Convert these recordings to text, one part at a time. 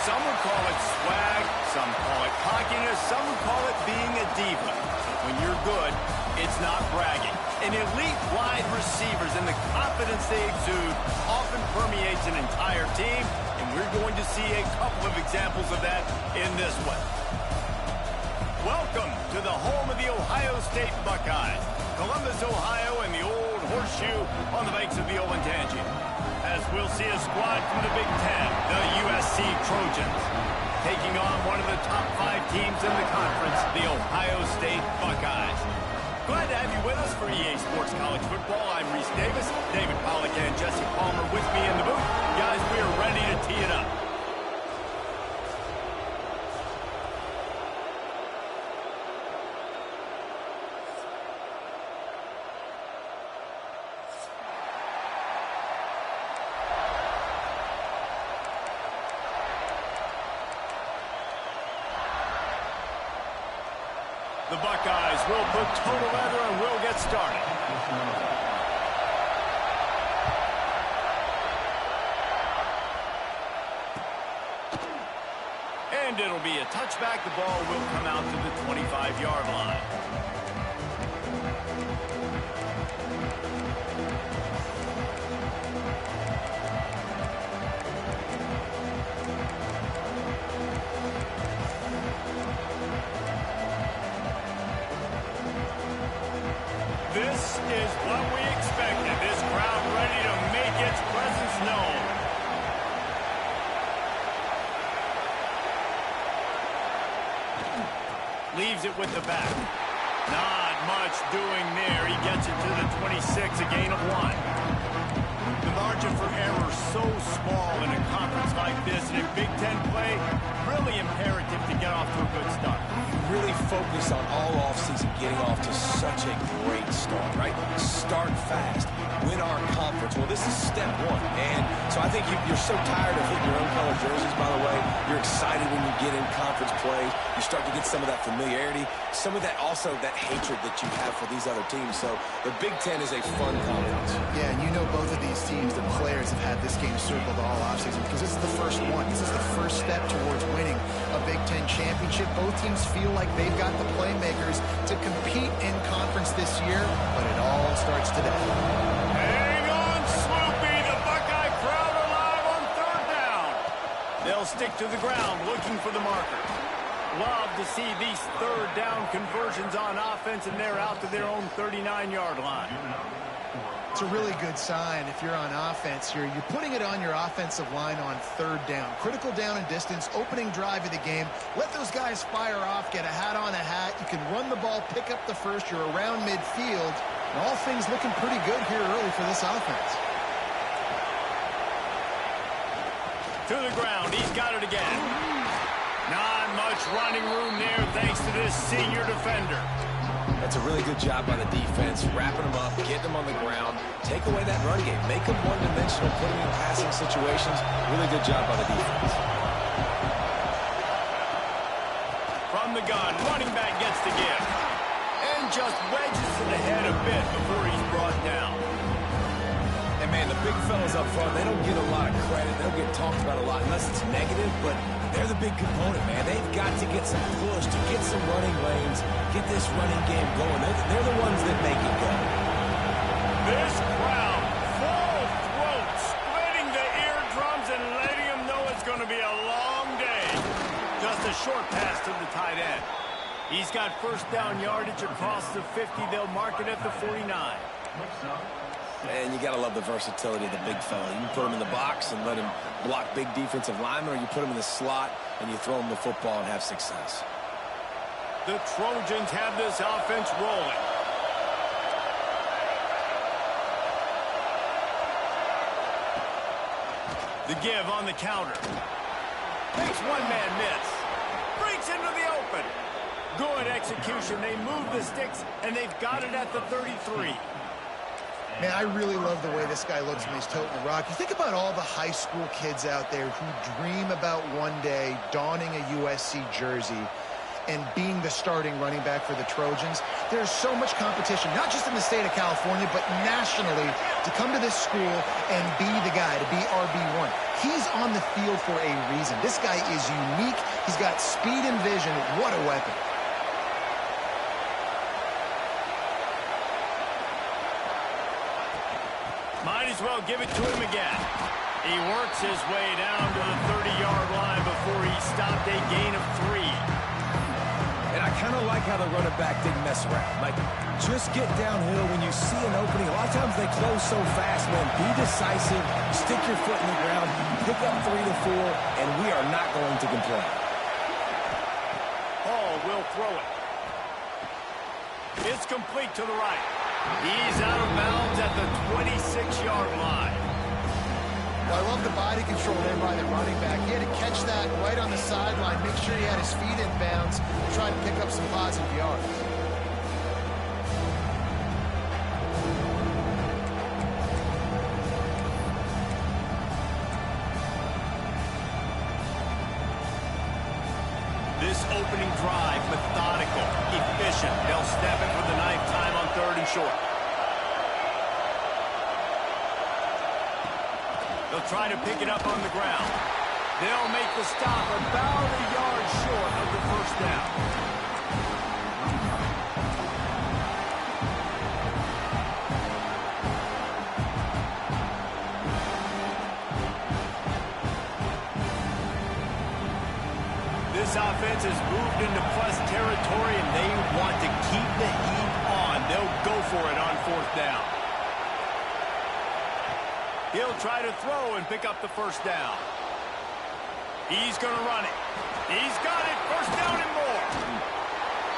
Some would call it swag, some call it cockiness, some would call it being a diva. When you're good, it's not bragging. An elite wide receivers and the confidence they exude often permeates an entire team, and we're going to see a couple of examples of that in this one. Welcome to the home of the Ohio State Buckeyes, Columbus, Ohio, and the old horseshoe on the banks of the Olentangy. As we'll see a squad from the Big Ten, the USC Trojans, taking on one of the top 5 teams in the conference, the Ohio State Buckeyes. Glad to have you with us for EA Sports College Football. I'm Reese Davis, David Pollack and Jesse Palmer with me in the booth. Guys, we are ready to tee it up. The Buckeyes will put total leather and we'll get started. And it'll be a touchback. The ball will come out to the 25-yard line. This is what we expected. This crowd ready to make its presence known. Leaves it with the back. Not much doing there. He gets it to the 26, a gain of 1. The margin for error so small in a conference like this, and in Big Ten play, really imperative to get off to a good start. Really focus on all offseason getting off to such a great start, right? Start fast, win our conference. Well, this is step 1, and so I think you're so tired of hitting your own color jerseys, by the way. You're excited when you get plays. You start to get some of that familiarity, some of that also that hatred that you have for these other teams. So the Big Ten is a fun conference. Yeah, and you know both of these teams, the players have had this game circled all offseason because this is the first one. This is the first step towards winning a Big Ten championship. Both teams feel like they've got the playmakers to compete in conference this year, but it all starts today. Hang on, Swoopy. The Buckeye crowd alive on third down. They'll stick to the ground looking for the marker. Love to see these third down conversions on offense, and they're out to their own 39-yard line. It's a really good sign if you're on offense here. You're putting it on your offensive line on third down. Critical down and distance, opening drive of the game. Let those guys fire off, get a hat on a hat. You can run the ball, pick up the first. You're around midfield. And all things looking pretty good here early for this offense. To the ground. He's got it again. Not much running room there thanks to this senior defender. That's a really good job by the defense, wrapping them up, getting them on the ground, take away that run game, make them one-dimensional, put them in passing situations. Really good job by the defense. From the gun, running back gets the give. And just wedges it ahead a bit before he's brought down. And man, the big fellas up front, they don't get a lot of credit. They'll get talked about a lot unless it's negative, but they're the big component, man. They've got to get some push, to get some running lanes, get this running game going. They're the ones that make it go. This crowd, full throat, splitting the eardrums and letting them know it's going to be a long day. Just a short pass to the tight end. He's got first down yardage across the 50. They'll mark it at the 49. And you got to love the versatility of the big fella. You can put him in the box and let him block big defensive linemen, or you put him in the slot and you throw him the football and have success. The Trojans have this offense rolling. The give on the counter. Makes one man miss. Breaks into the open. Good execution. They move the sticks, and they've got it at the 33. Man, I really love the way this guy looks when he's toting the rock. You think about all the high school kids out there who dream about one day donning a USC jersey and being the starting running back for the Trojans. There's so much competition, not just in the state of California, but nationally, to come to this school and be the guy, to be RB1. He's on the field for a reason. This guy is unique. He's got speed and vision. What a weapon. Might as well give it to him again. He works his way down to the 30-yard line before he stopped a gain of 3. And I kind of like how the running back didn't mess around. Like, just get downhill when you see an opening. A lot of times they close so fast, man. Be decisive, stick your foot in the ground, pick up 3 to 4, and we are not going to complain. Hall will throw it. It's complete to the right. He's out of bounds at the 26-yard line. Well, I love the body control there by the running back. He had to catch that right on the sideline, make sure he had his feet in bounds, and try to pick up some positive yards. This opening drive, methodical, efficient. They'll snap it for the 9th time on 3rd and short. They'll try to pick it up on the ground. They'll make the stop about a yard short of the first down. This offense has moved into plus territory, and they want to keep the heat on. They'll go for it on 4th down. He'll try to throw and pick up the first down. He's going to run it. He's got it. First down and more.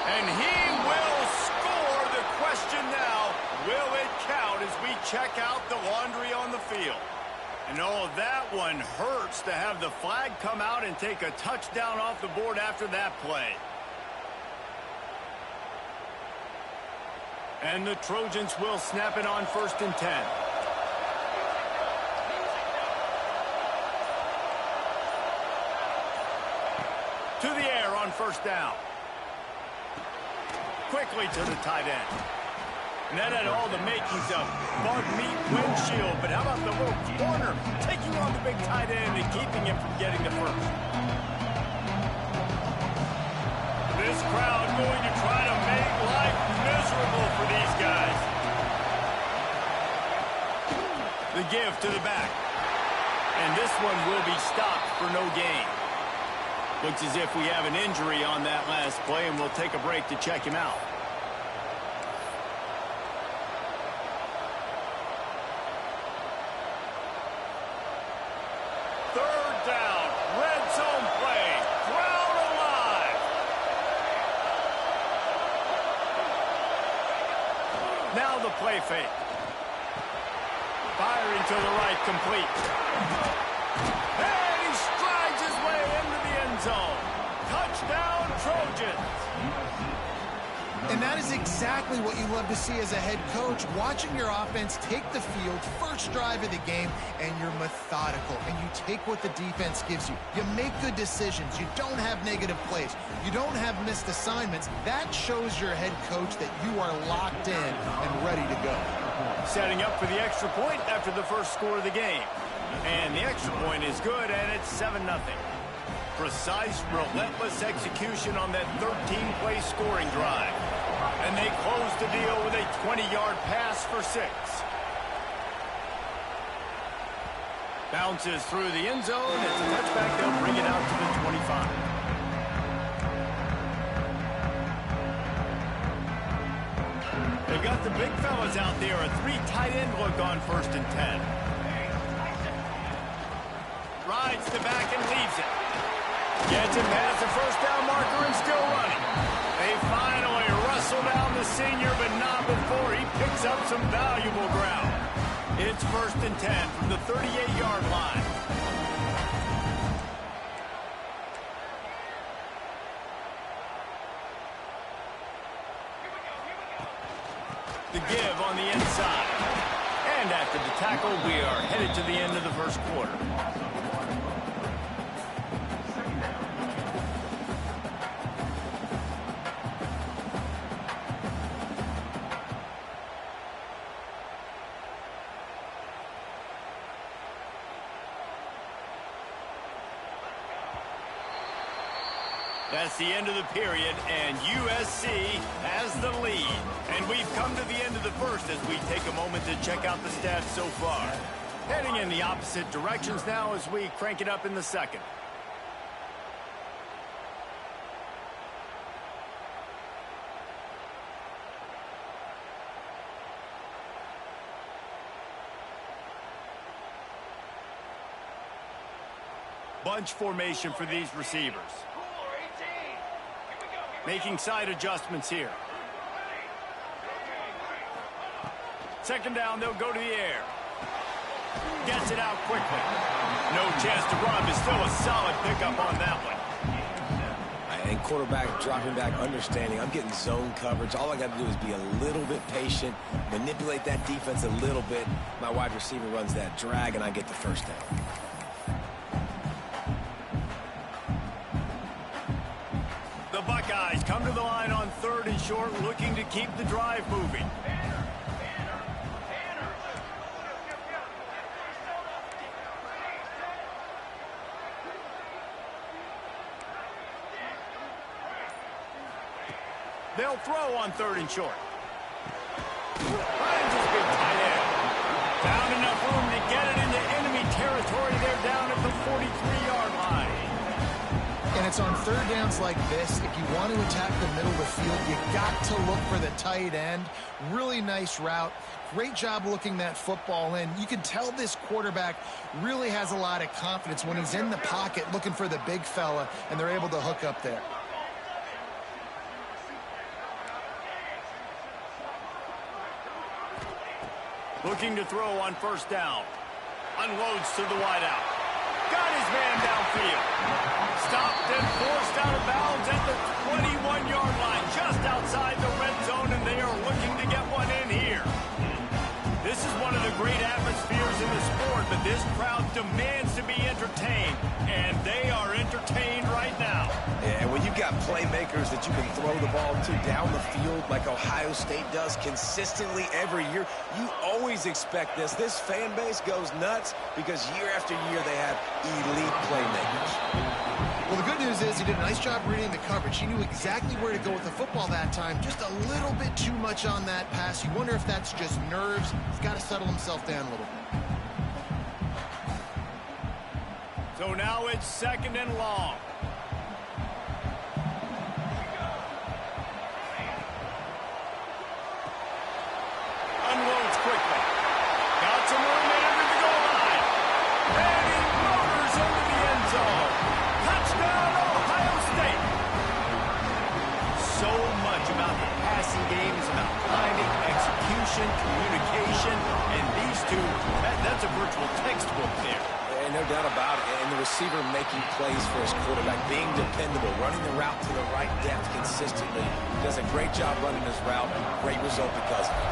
And he will score. The question now, will it count as we check out the laundry on the field? And oh, that one hurts to have the flag come out and take a touchdown off the board after that play. And the Trojans will snap it on 1st and 10. To the air on first down. Quickly to the tight end. And that had all the makings of bug meat windshield. But how about the little corner taking on the big tight end and keeping him from getting the first? This crowd going to try to make life miserable for these guys. The give to the back. And this one will be stopped for no gain. Looks as if we have an injury on that last play, and we'll take a break to check him out. Third down, red zone play, crowd alive. Now the play fake. Firing to the right, complete. And he strides his way into the end zone. Touchdown, Trojans. And that is exactly what you love to see as a head coach, watching your offense take the field, first drive of the game, and you're methodical, and you take what the defense gives you. You make good decisions. You don't have negative plays. You don't have missed assignments. That shows your head coach that you are locked in and ready to go. Setting up for the extra point after the first score of the game. And the extra point is good, and it's 7-0. Precise, relentless execution on that 13-play scoring drive. And they close the deal with a 20-yard pass for 6. Bounces through the end zone. It's a touchback. They'll bring it out to the 25. They've got the big fellas out there. A 3 tight end look on 1st and 10. Rides the back and leaves it. Gets it past the first down marker and still running. They finally wrestle down the senior, but not before he picks up some valuable ground. It's 1st and 10 from the 38-yard line. The give on the inside. And after the tackle, we are headed to the end of the first quarter. That's the end of the period, and USC has the lead. And we've come to the end of the first as we take a moment to check out the stats so far. Heading in the opposite directions now as we crank it up in the second. Bunch formation for these receivers. Making side adjustments here. Second down, they'll go to the air. Gets it out quickly. No chance to run, but still a solid pickup on that one. And quarterback dropping back, understanding I'm getting zone coverage. All I got to do is be a little bit patient, manipulate that defense a little bit. My wide receiver runs that drag, and I get the first down. The Buckeyes come to the line on 3rd and short, looking to keep the drive moving. They'll throw on 3rd and short. Finds his big tight end. Found enough room to get it into enemy territory. They're down at the 43-yard line. And it's on 3rd downs like this. If you want to attack the middle of the field, you got to look for the tight end. Really nice route. Great job looking that football in. You can tell this quarterback really has a lot of confidence when he's in the pocket looking for the big fella, and they're able to hook up there. Looking to throw on 1st down. Unloads to the wideout. Got his man downfield. Stopped and forced out of bounds at the 21-yard line, just outside the red zone, and they are looking to get one in here. This is one of the great atmospheres in the sport, but this crowd demands to be entertained, and they are entertained right now. Yeah, got playmakers that you can throw the ball to down the field like Ohio State does consistently every year, you always expect this. This fan base goes nuts because year after year they have elite playmakers. Well, the good news is he did a nice job reading the coverage. He knew exactly where to go with the football that time. Just a little bit too much on that pass. You wonder if that's just nerves. He's got to settle himself down a little bit. So now it's 2nd and long. Unloads quickly. Got some room in under the goal line. And he motors into the end zone. Touchdown, Ohio State. So much about the passing game is about timing, execution, communication, and these two, that's a virtual textbook there. And no doubt about it. And the receiver making plays for his quarterback, being dependable, running the route to the right depth consistently. Does a great job running his route. Great result because of it.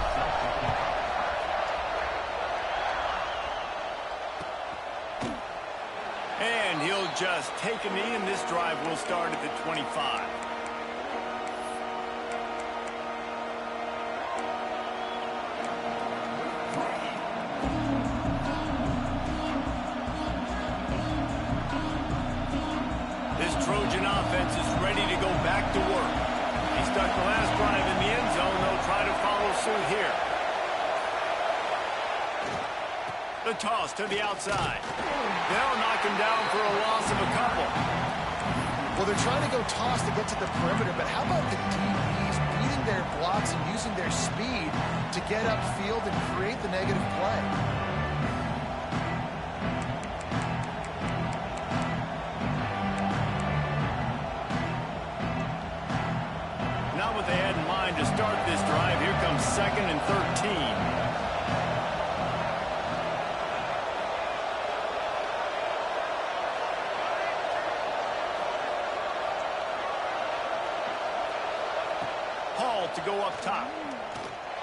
And he'll just take a knee, and this drive will start at the 25. Trojan offense is ready to go back to work. He stuck the last drive in the end zone. They'll try to follow suit here. The toss to the outside. They'll knock him down for a loss of a couple. Well, they're trying to go toss to get to the perimeter, but how about the DBs beating their blocks and using their speed to get upfield and create the negative play? They had in mind to start this drive. Here comes 2nd and 13. Hall to go up top.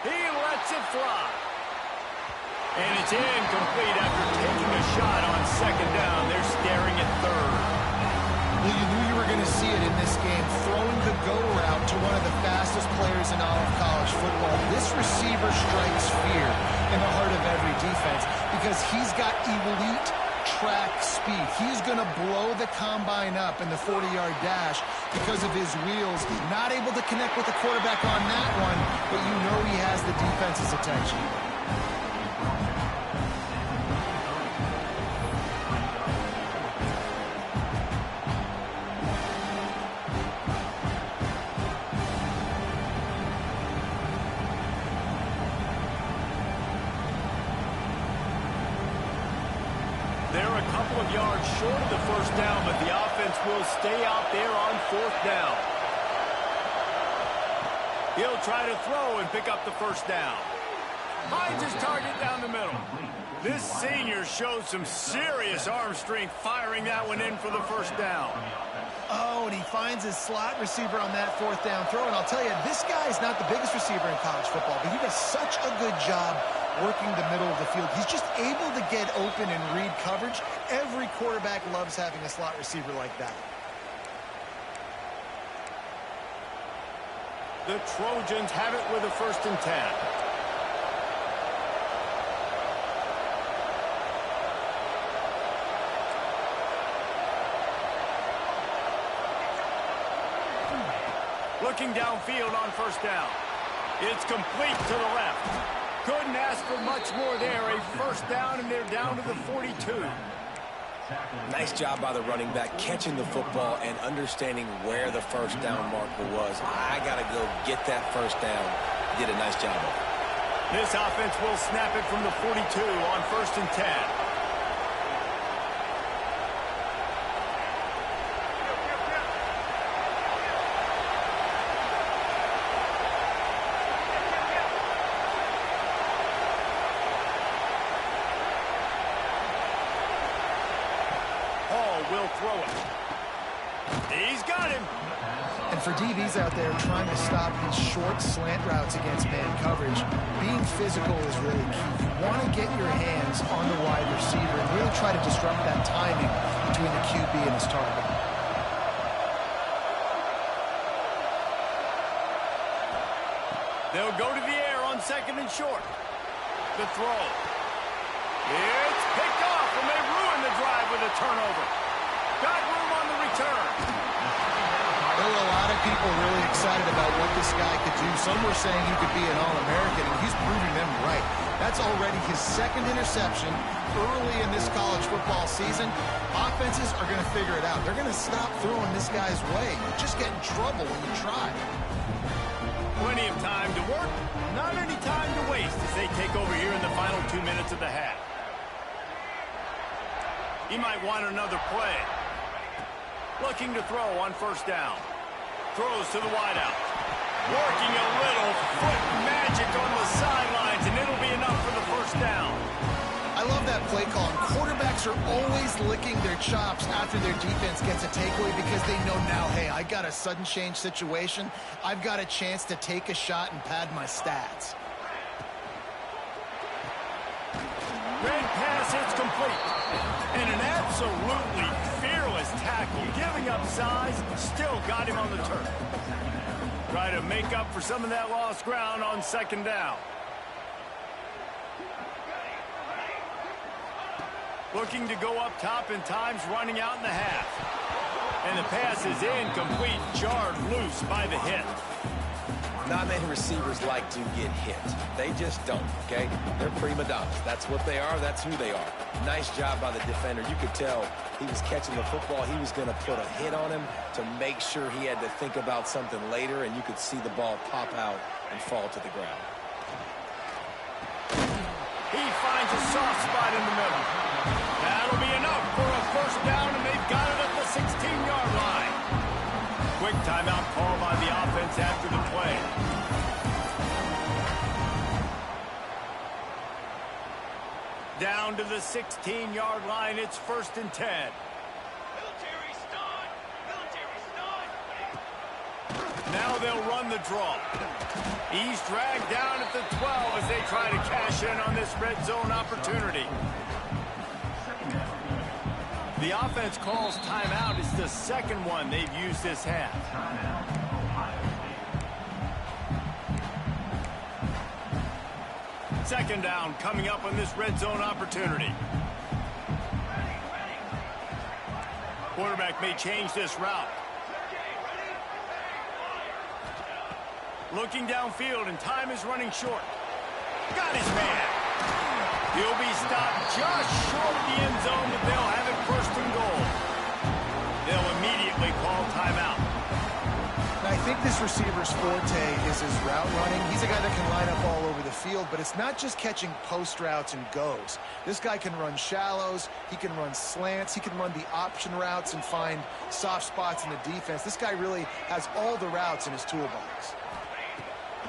He lets it fly. And it's incomplete after taking a shot on 2nd down. They're staring at 3rd. Well, you knew you were going to see it in this game, throwing the go route to one of the fastest players in all of college football. This receiver strikes fear in the heart of every defense because he's got elite track speed. He's going to blow the combine up in the 40-yard dash because of his wheels. Not able to connect with the quarterback on that one, but you know he has the defense's attention. They're a couple of yards short of the first down, but the offense will stay out there on 4th down. He'll try to throw and pick up the first down. Finds his target down the middle. This senior shows some serious arm strength firing that one in for the first down. Oh, and he finds his slot receiver on that 4th down throw. And I'll tell you, this guy's not the biggest receiver in college football, but he does such a good job working the middle of the field. He's just able to get open and read coverage. Every quarterback loves having a slot receiver like that. The Trojans have it with a 1st and 10. Looking downfield on 1st down. It's complete to the left. Couldn't ask for much more there. A 1st down, and they're down to the 42. Nice job by the running back, catching the football and understanding where the 1st down marker was. I got to go get that 1st down. Did a nice job of it. This offense will snap it from the 42 on 1st and 10. Will throw it. He's got him. And for DBs out there trying to stop these short slant routes against man coverage, being physical is really key. You want to get your hands on the wide receiver and really try to disrupt that timing between the QB and his target. They'll go to the air on 2nd and short. The throw. It's picked off, and they ruin the drive with a turnover. Got room on the return. There were a lot of people really excited about what this guy could do. Some were saying he could be an All-American, and he's proving them right. That's already his 2nd interception early in this college football season. Offenses are going to figure it out. They're going to stop throwing this guy's way. You just get in trouble when you try. Plenty of time to work, not any time to waste as they take over here in the final 2 minutes of the half. He might want another play. Looking to throw on 1st down. Throws to the wideout. Working a little foot magic on the sidelines, and it'll be enough for the 1st down. I love that play call. And quarterbacks are always licking their chops after their defense gets a takeaway because they know now, hey, I got a sudden change situation. I've got a chance to take a shot and pad my stats. Great pass hits complete. And an absolutely fearless tackle. Giving up size, still got him on the turf. Try to make up for some of that lost ground on 2nd down. Looking to go up top, and time's running out in the half. And the pass is incomplete, jarred loose by the hit. Not many receivers like to get hit. They just don't, okay? They're prima donnas. That's what they are. That's who they are. Nice job by the defender. You could tell he was catching the football. He was going to put a hit on him to make sure he had to think about something later, and you could see the ball pop out and fall to the ground. He finds a soft spot in the middle. That'll be enough for a 1st down, and they've got it at the 16-yard line. Quick timeout call by the offense after the play. Down to the 16-yard line, it's 1st and 10. Now they'll run the draw. He's dragged down at the 12 as they try to cash in on this red zone opportunity. The offense calls timeout. It's the 2nd one they've used this half. 2nd down coming up on this red zone opportunity. Quarterback may change this route. Looking downfield, and time is running short. Got his man. He'll be stopped just short of the end zone, but they'll have it 1st and goal. They'll immediately call timeout. I think this receiver's forte is his route running. He's a guy that can line up all over the field, but it's not just catching post routes and goes. This guy can run shallows, he can run slants, he can run the option routes and find soft spots in the defense. This guy really has all the routes in his toolbox.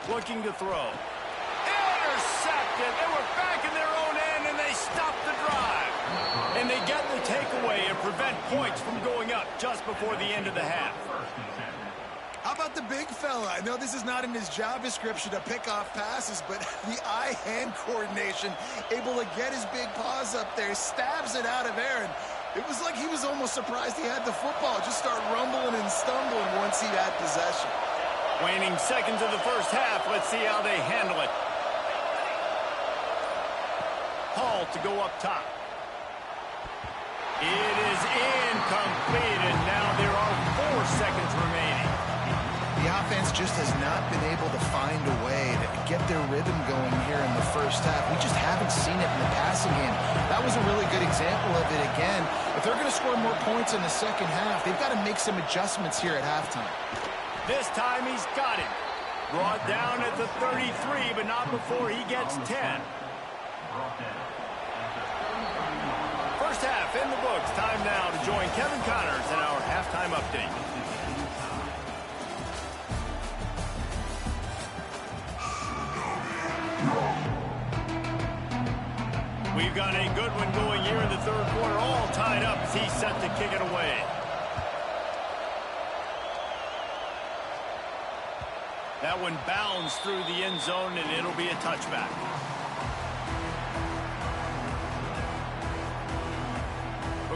Looking to throw. Intercepted. They were back in their own end, and they stopped the drive. And they get the takeaway and prevent points from going up just before the end of the half. How about the big fella? I know this is not in his job description to pick off passes, but the eye-hand coordination, able to get his big paws up there, stabs it out of air. And it was like he was almost surprised he had the football. Just start rumbling and stumbling once he had possession. Waning seconds of the 1st half. Let's see how they handle it. Hall to go up top. It is incomplete, and now there are 4 seconds remaining. The offense just has not been able to find a way to get their rhythm going here in the 1st half. We just haven't seen it in the passing game. That was a really good example of it again. If they're going to score more points in the 2nd half, they've got to make some adjustments here at halftime. This time he's got it. Brought down at the 33, but not before he gets 10. 1st half in the books. Time now to join Kevin Connors in our halftime update. We've got a good one going here in the 3rd quarter, all tied up as he's set to kick it away. That one bounds through the end zone, and it'll be a touchback.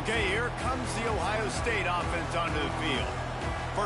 Okay, here comes the Ohio State offense onto the field.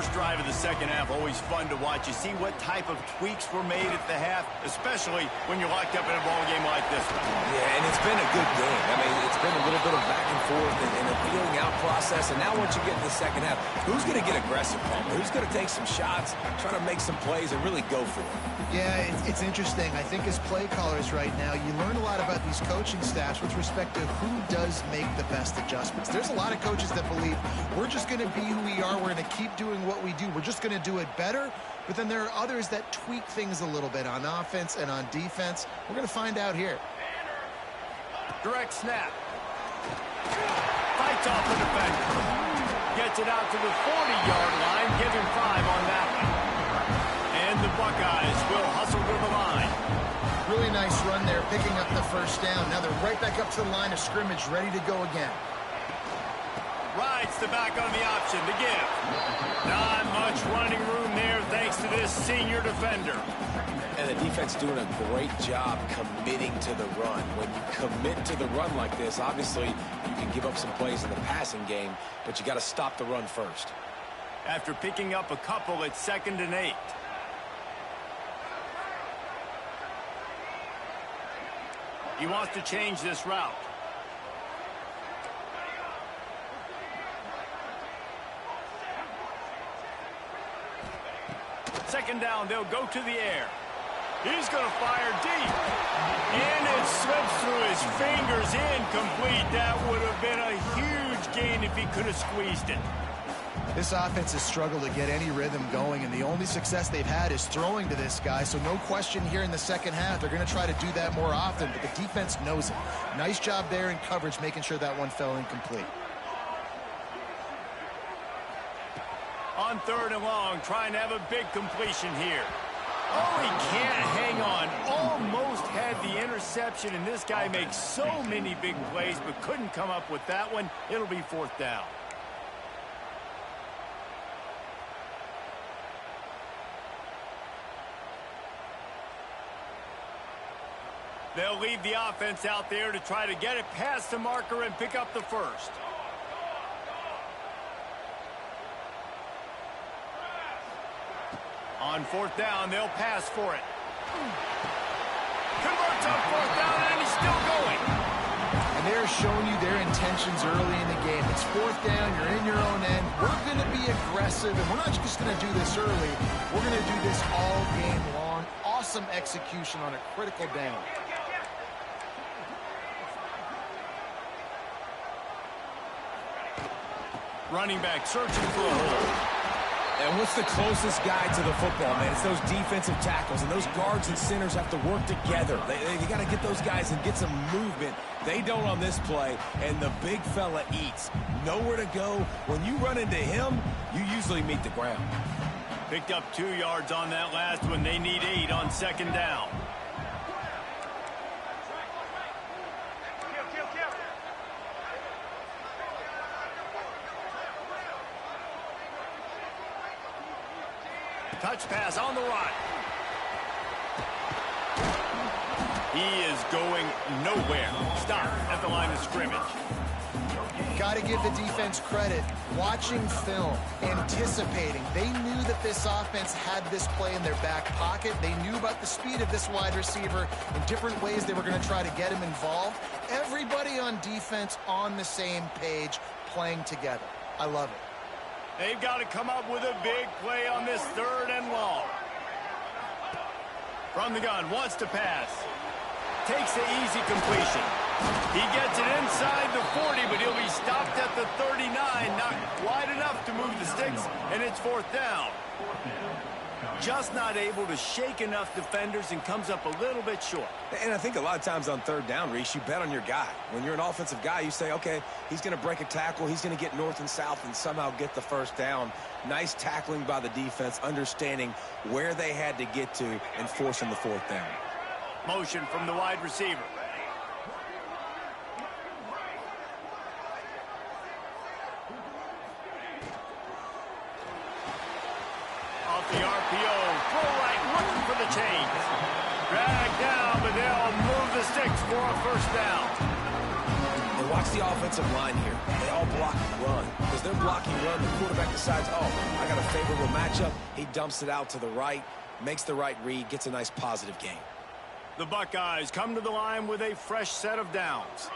first drive of the second half, always fun to watch. You see what type of tweaks were made at the half, especially when you're locked up in a ball game like this one. Yeah, and it's been a good game. I mean, it's been a little bit of back and forth and a feeling out process. And now once you get in the second half, who's going to get aggressive, Palmer? Who's going to take some shots, try to make some plays, and really go for it? Yeah, it's interesting. I think as play callers right now, you learn a lot about these coaching staffs with respect to who does make the best adjustments. There's a lot of coaches that believe we're just going to be who we are. We're going to keep doing what we do. We're just going to do it better. But then there are others that tweak things a little bit on offense and on defense. We're going to find out here. Direct snap. Fights off the defender. Gets it out to the 40-yard line. Give him 5 on that one. And the Buckeyes will hustle to the line. Really nice run there, picking up the first down. Now they're right back up to the line of scrimmage, ready to go again. Rides the back on the option to give. Not much running room there thanks to this senior defender. And the defense doing a great job committing to the run. When you commit to the run like this, obviously you can give up some plays in the passing game, but you got to stop the run first. After picking up a couple, it's 2nd and 8. He wants to change this route. Second down, they'll go to the air. He's going to fire deep. And it slips through his fingers, incomplete. That would have been a huge gain if he could have squeezed it. This offense has struggled to get any rhythm going, and the only success they've had is throwing to this guy, so no question here in the second half. They're going to try to do that more often, but the defense knows it. Nice job there in coverage, making sure that one fell incomplete. On 3rd and long, trying to have a big completion here. Oh, he can't hang on. Almost had the interception, and this guy makes so many big plays, but couldn't come up with that one. It'll be 4th down. They'll leave the offense out there to try to get it past the marker and pick up the first. On 4th down, they'll pass for it. Converts on 4th down, and he's still going. And they're showing you their intentions early in the game. It's 4th down, you're in your own end. We're going to be aggressive, and we're not just going to do this early. We're going to do this all game long. Awesome execution on a critical down. Running back searching for a hole. And what's the closest guy to the football, man? It's those defensive tackles, and those guards and centers have to work together. They got to get those guys and get some movement. They don't on this play, and the big fella eats. Nowhere to go. When you run into him, you usually meet the ground. Picked up 2 yards on that last one. They need 8 on 2nd down. Touch pass on the run. He is going nowhere. Stop at the line of scrimmage. Got to give the defense credit. Watching film, anticipating. They knew that this offense had this play in their back pocket. They knew about the speed of this wide receiver in different ways they were going to try to get him involved. Everybody on defense on the same page, playing together. I love it. They've got to come up with a big play on this 3rd and long. From the gun, wants to pass. Takes the easy completion. He gets it inside the 40, but he'll be stopped at the 39. Not wide enough to move the sticks, and it's 4th down. Just not able to shake enough defenders and comes up a little bit short. And I think a lot of times on 3rd down, Reese, you bet on your guy. When you're an offensive guy, you say, okay, he's going to break a tackle, he's going to get north and south and somehow get the 1st down. Nice tackling by the defense, understanding where they had to get to and forcing the 4th down. Motion from the wide receiver. Off the RPO, throw right, looking for the chains. Drag down, but they'll move the sticks for a 1st down. And Watch the offensive line here. They all block run. As they're blocking run, the quarterback decides, oh, I got a favorable matchup. He dumps it out to the right, makes the right read, gets a nice positive gain. The Buckeyes come to the line with a fresh set of downs.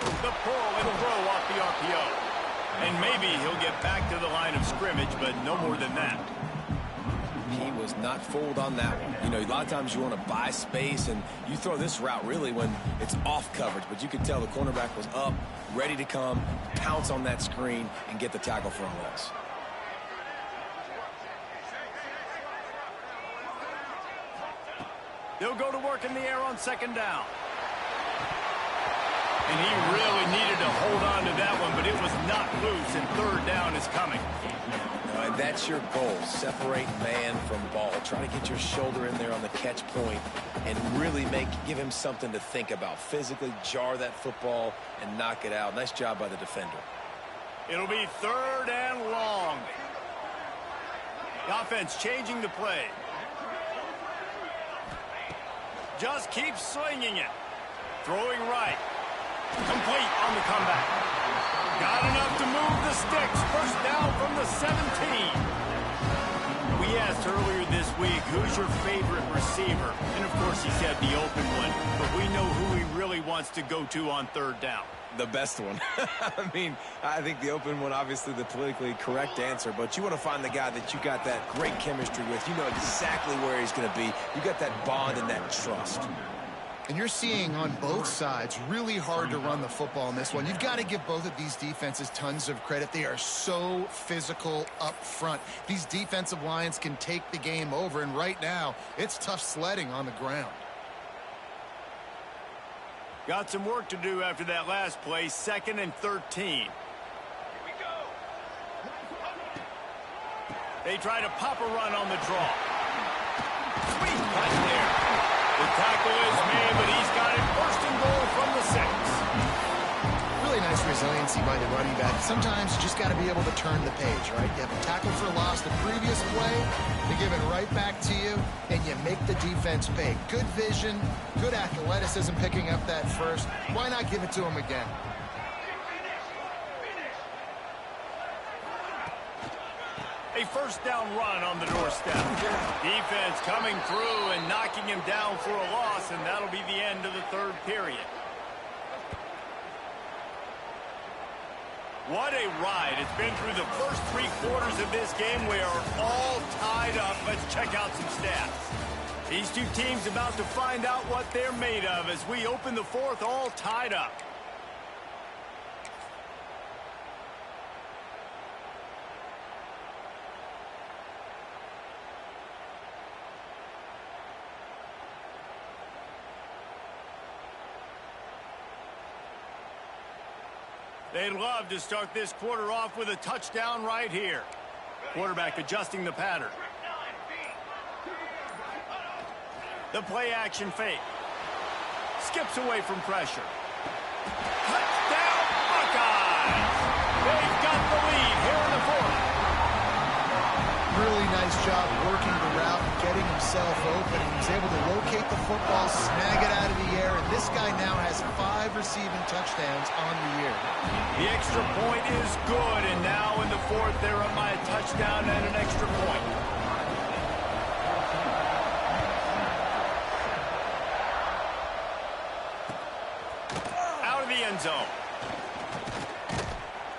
The pull and throw off the RPO. And maybe he'll get back to the line of scrimmage, but no more than that. He was not fooled on that one. You know, a lot of times you want to buy space, and you throw this route really when it's off coverage. But you could tell the cornerback was up, ready to come, pounce on that screen, and get the tackle for a loss. They'll go to work in the air on second down. And he really needed to hold on to that one, but it was not loose, and third down is coming. And that's your goal. Separate man from ball. Try to get your shoulder in there on the catch point and really give him something to think about. Physically jar that football and knock it out. Nice job by the defender. It'll be third and long. The offense changing the play. Just keeps slinging it. Throwing right. Complete on the comeback. Got enough to move the sticks. First down from the 17. We asked earlier this week, who's your favorite receiver? And, of course, he said the open one. But we know who he really wants to go to on third down. The best one. I mean, I think the open one, obviously the politically correct answer, but you want to find the guy that you got that great chemistry with. You know exactly where he's going to be. You got that bond and that trust. And you're seeing on both sides really hard to run the football in this one. You've got to give both of these defenses tons of credit. They are so physical up front. These defensive lines can take the game over, and right now it's tough sledding on the ground. Got some work to do after that last play. Second and 13. Here we go. They try to pop a run on the draw. Sweet cut there. The tackle is made, but he's got it first and goal from the 6. Really nice resiliency by the running back. Sometimes you just got to be able to turn the page, right? You have a tackle for loss the previous play, they give it right back to you, and you make the defense pay. Good vision, good athleticism picking up that first. Why not give it to him again? A first down run on the doorstep. Defense coming through and knocking him down for a loss, and that'll be the end of the third period. What a ride. It's been through the first 3 quarters of this game. We are all tied up. Let's check out some stats. These two teams about to find out what they're made of as we open the fourth, all tied up. They'd love to start this quarter off with a touchdown right here. Quarterback adjusting the pattern. The play action fake. Skips away from pressure. Touchdown Buckeyes! They've got the lead here in the fourth. Really nice job working the route and getting himself open. He was able to locate the football, snag it out of the air, and this guy now has 5 receiving touchdowns on the year. The extra point is good, and now in the fourth, they're up by a touchdown and an extra point. Out of the end zone.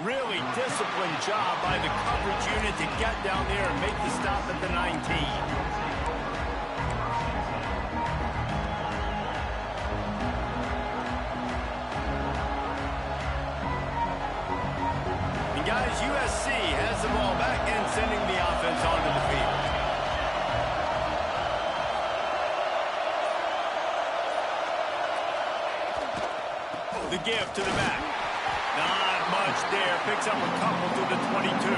Really disciplined job by the coverage unit to get down there and make the stop at the 19. And guys, USC has the ball back and sending the offense onto the field. The give to the back. Not much there. Picks up a couple to the 22.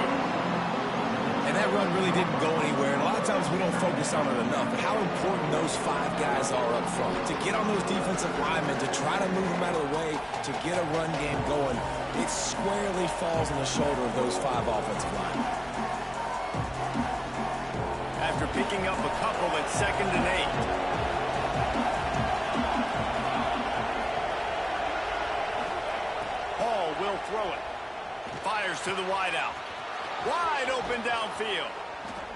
And that run really didn't go anywhere. And a lot of times we don't focus on it enough. But how important those 5 guys are up front. To get on those defensive linemen, to try to move them out of the way, to get a run game going, it squarely falls on the shoulder of those 5 offensive linemen. After picking up a couple at second and 8. will throw it. Fires to the wideout. Wide open downfield.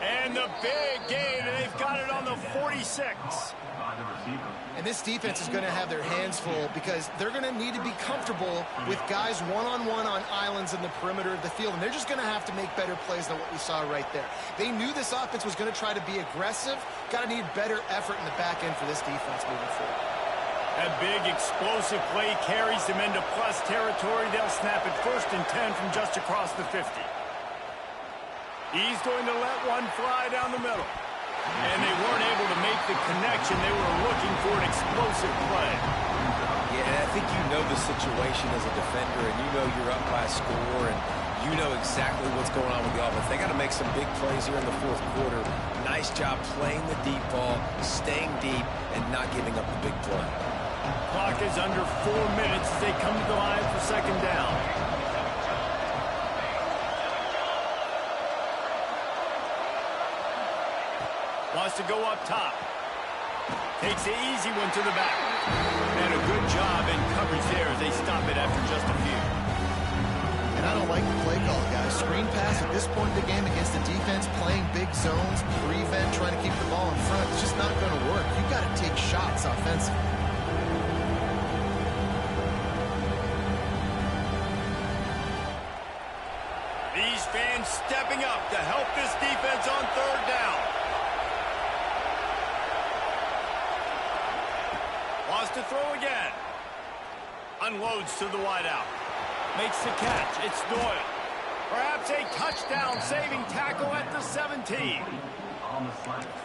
And the big gain, and they've got it on the 46. And this defense is going to have their hands full because they're going to need to be comfortable with guys one-on-one on islands in the perimeter of the field, and they're just going to have to make better plays than what we saw right there. They knew this offense was going to try to be aggressive. Got to need better effort in the back end for this defense moving forward. That big explosive play carries them into plus territory. They'll snap it 1st and 10 from just across the 50. He's going to let one fly down the middle. And they weren't able to make the connection. They were looking for an explosive play. Yeah, and I think you know the situation as a defender, and you know you're up by a score, and you know exactly what's going on with the offense. They got to make some big plays here in the 4th quarter. Nice job playing the deep ball, staying deep, and not giving up the big play. Clock is under 4 minutes as they come to the line for 2nd down. Wants to go up top. Takes the easy one to the back. And a good job in coverage there as they stop it after just a few. And I don't like the play call, guys. Screen pass at this point in the game against the defense, playing big zones, prevent, trying to keep the ball in front. It's just not going to work. You've got to take shots offensively. These fans stepping up to help this defense on 3rd down. Wants to throw again. Unloads to the wideout. Makes the catch. It's Doyle. Perhaps a touchdown-saving tackle at the 17.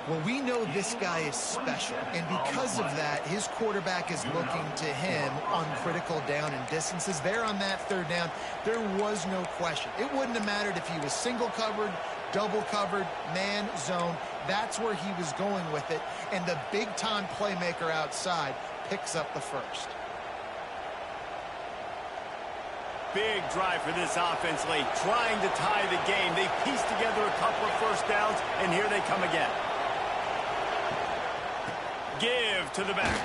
Well, we know this guy is special, and because of that, his quarterback is looking to him on critical down and distances. There on that 3rd down, there was no question. It wouldn't have mattered if he was single covered, double covered, man, zone. That's where he was going with it, and the big-time playmaker outside picks up the 1st. Big drive for this offense late, trying to tie the game. They pieced together a couple of 1st downs, and here they come again. Give to the back.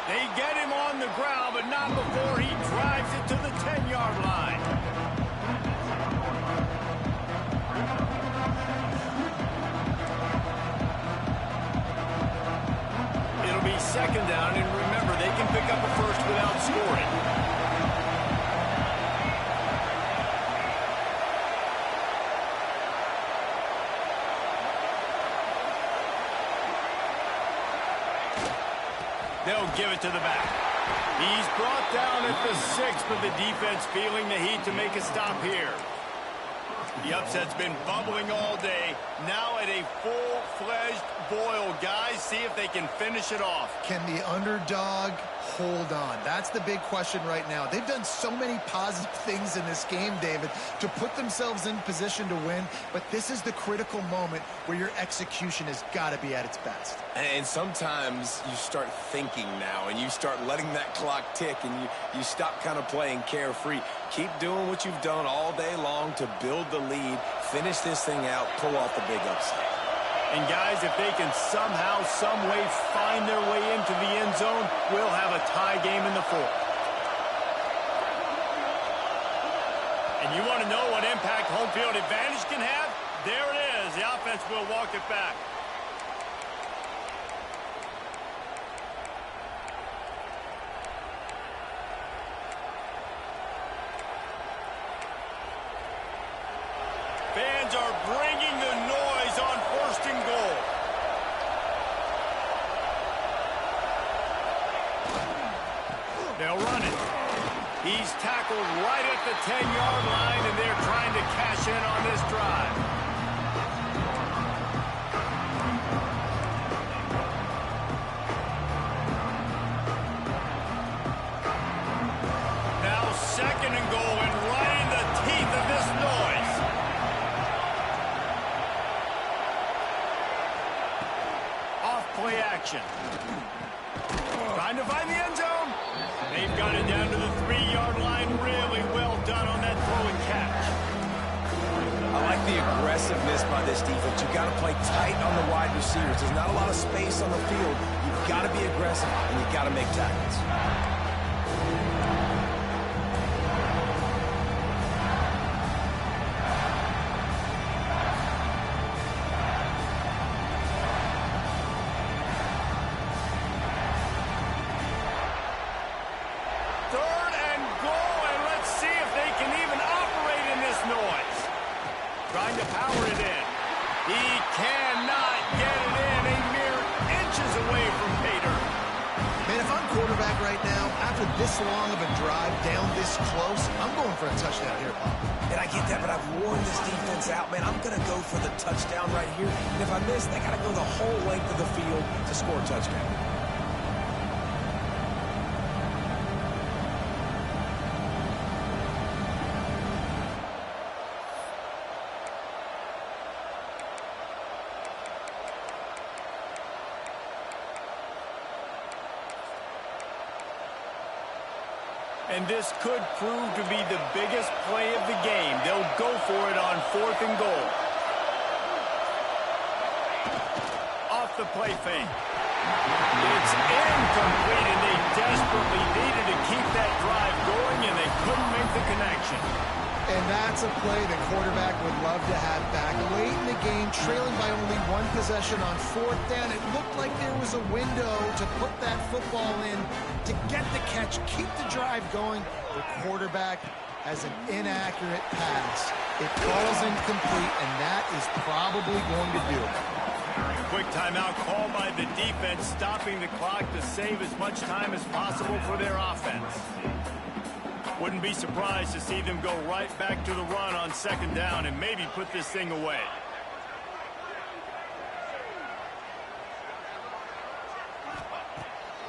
They get him on the ground, but not before he drives it to the 10-yard line. It'll be 2nd down, and remember, they can pick up a 1st without scoring. They'll give it to the back. He's brought down at the 6, but the defense feeling the heat to make a stop here. The upset's been bubbling all day. Now at a full-fledged boil. Guys, see if they can finish it off. Can the underdog hold on? That's the big question right now. They've done so many positive things in this game, David, to put themselves in position to win, but this is the critical moment where your execution has got to be at its best. And sometimes you start thinking now, and you start letting that clock tick, and you stop kind of playing carefree. Keep doing what you've done all day long to build the lead, finish this thing out, pull off the big upset. And guys, if they can somehow, some way find their way into the end zone, we'll have a tie game in the 4th. And you want to know what impact home field advantage can have? There it is. The offense will walk it back. Fans are bringing the noise on 1st and goal. They'll run it. He's tackled right at the 10-yard line, and they're trying to cash in on this drive. Now 2nd and goal, and right in the teeth of this noise. Off-play action. Trying to find the end zone. They've got it down to the 3-yard line. Really well done on that throw and catch. I like the aggressiveness by this defense. You've got to play tight on the wide receivers. There's not a lot of space on the field. You've got to be aggressive, and you've got to make tackles. power it in. He cannot get it in. A mere inches away from pay dirt. Man, if I'm quarterback right now, after this long of a drive down this close, I'm going for a touchdown here, Bob. And I get that, but I've worn this defense out, man. I'm going to go for the touchdown right here. And if I miss, they got to go the whole length of the field to score a touchdown. And this could prove to be the biggest play of the game. They'll go for it on 4th and goal. Off the play fake. It's incomplete, and they desperately needed to keep that drive going, and they couldn't make the connection. And that's a play the quarterback would love to have back. Late in the game, trailing by only 1 possession on 4th down, it looked like there was a window to put that football in, to get the catch, keep the drive going. The quarterback has an inaccurate pass. It falls incomplete, and that is probably going to do it. Quick timeout call by the defense, stopping the clock to save as much time as possible for their offense. Wouldn't be surprised to see them go right back to the run on 2nd down and maybe put this thing away.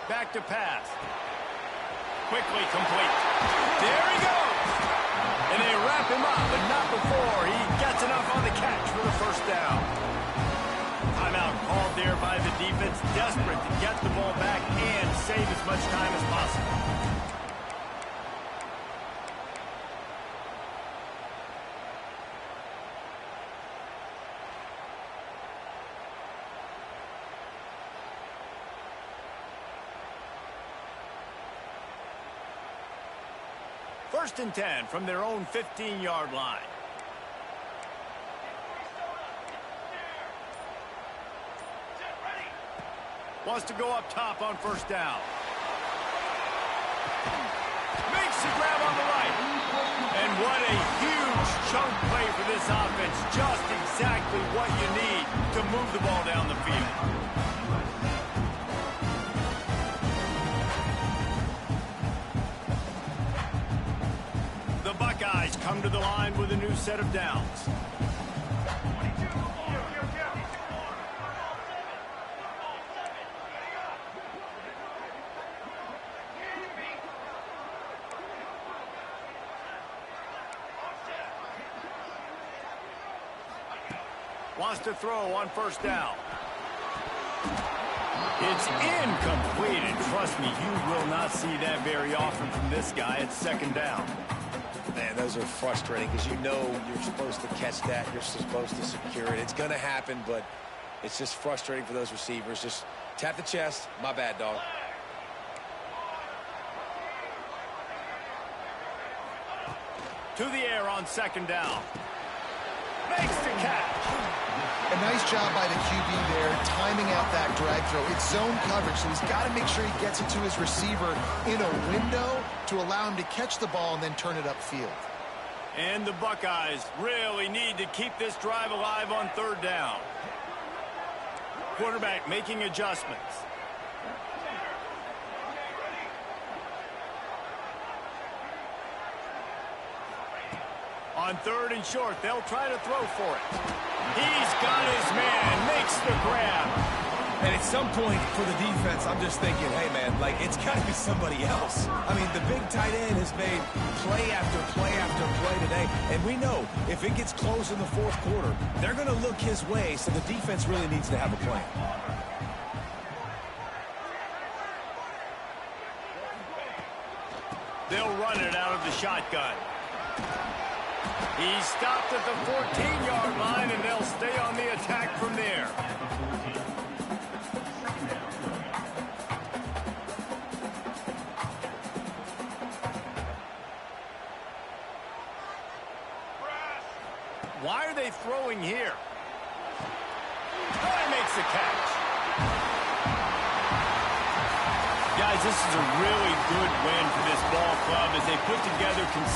Back to pass. Quickly complete. There he goes. And they wrap him up, but not before he gets enough on the catch for the 1st down. Timeout called there by the defense, desperate to get the ball back and save as much time as possible. First and 10 from their own 15-yard line. Wants to go up top on 1st down. Makes the grab on the right. And what a huge chunk play for this offense. Just exactly what you need to move the ball down the field. Buckeyes come to the line with a new set of downs. Wants to throw on 1st down. It's incomplete, and trust me, you will not see that very often from this guy at 2nd down. Man, those are frustrating because you know you're supposed to catch that. You're supposed to secure it. It's going to happen, but it's just frustrating for those receivers. Just tap the chest. My bad, dog. To the air on 2nd down. Makes the catch. A nice job by the QB there, timing out that drag throw. It's zone coverage, so he's got to make sure he gets it to his receiver in a window to allow him to catch the ball and then turn it upfield. And the Buckeyes really need to keep this drive alive on 3rd down. Quarterback making adjustments. On 3rd and short, they'll try to throw for it. He's got his man, makes the grab. And at some point for the defense, I'm just thinking, hey, man, like, it's got to be somebody else. I mean, the big tight end has made play after play after play today. And we know if it gets close in the 4th quarter, they're going to look his way, so the defense really needs to have a plan. They'll run it out of the shotgun. He stopped at the 14-yard line, and they'll stay on the attack from there. Why are they throwing here? Guy makes the catch. Guys, this is a really good win for this ball club as they put together